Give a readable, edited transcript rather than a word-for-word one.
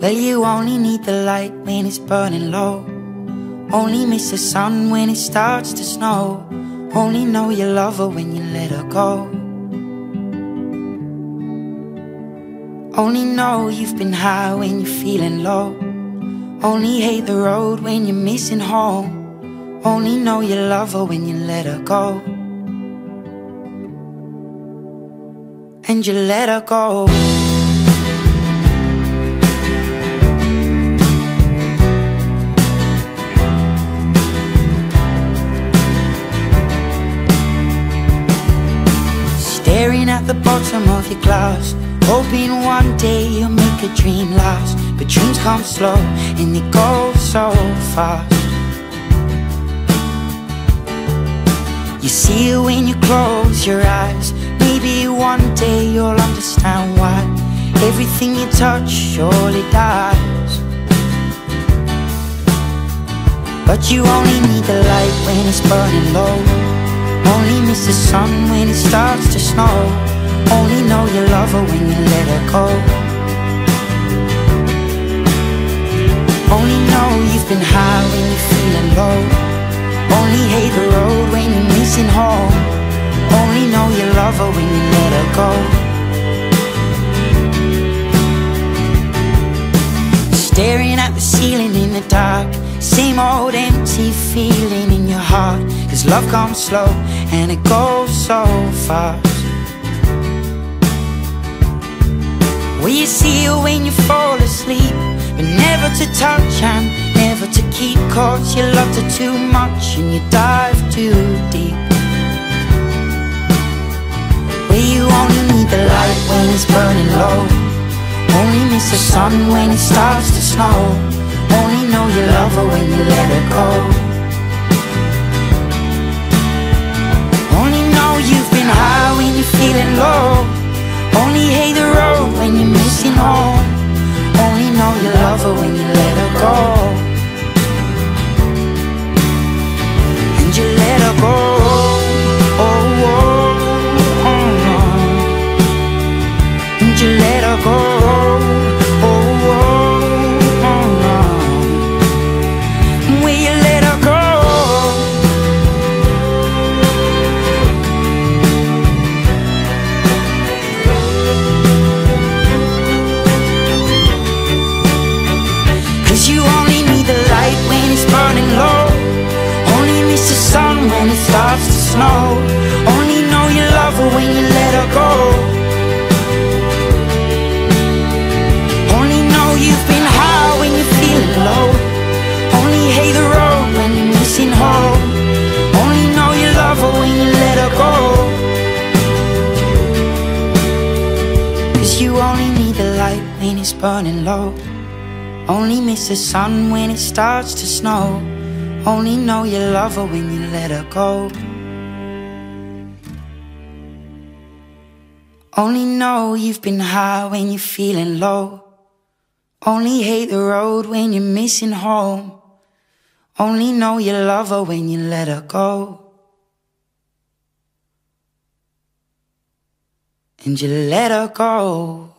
Well, you only need the light when it's burning low. Only miss the sun when it starts to snow. Only know you love her when you let her go. Only know you've been high when you're feeling low. Only hate the road when you're missing home. Only know you love her when you let her go. And you let her go. Staring at the bottom of your glass, hoping one day you'll make a dream last. But dreams come slow and they go so fast. You see it when you close your eyes. Maybe one day you'll understand why everything you touch surely dies. But you only need the light when it's burning low. Only miss the sun when it starts to snow. Only know you love her when you let her go. Only know you've been high when you're feeling low. Only hate the road when you're missing home. Only know you love her when you let her go. Staring at the ceiling in the dark, same old empty feeling in your heart. 'Cause love comes slow and it goes so fast. Well, you see her when you fall asleep, but never to touch and never to keep. 'Cause you loved her too much and you dive too deep. Well, you only need the light when it's burning low. Only miss the sun when it starts to snow. Only know you love her when you let her go. Only know you've been high when you're feeling low. Only hate the road when you're missing home. Only know you love her when you let her go. And you let her go. Oh, oh, oh, oh. And you let her go. Oh, oh, oh, oh. Will you let her go? You only need the light when it's burning low. Only miss the sun when it starts to snow. Only know you love her when you let her go. Only know you've been high when you're feeling low. Only hate the road when you're missing home. Only know you love her when you let her go. 'Cause you only need the light when it's burning low. Only miss the sun when it starts to snow. Only know you love her when you let her go. Only know you've been high when you're feeling low. Only hate the road when you're missing home. Only know you love her when you let her go. And you let her go.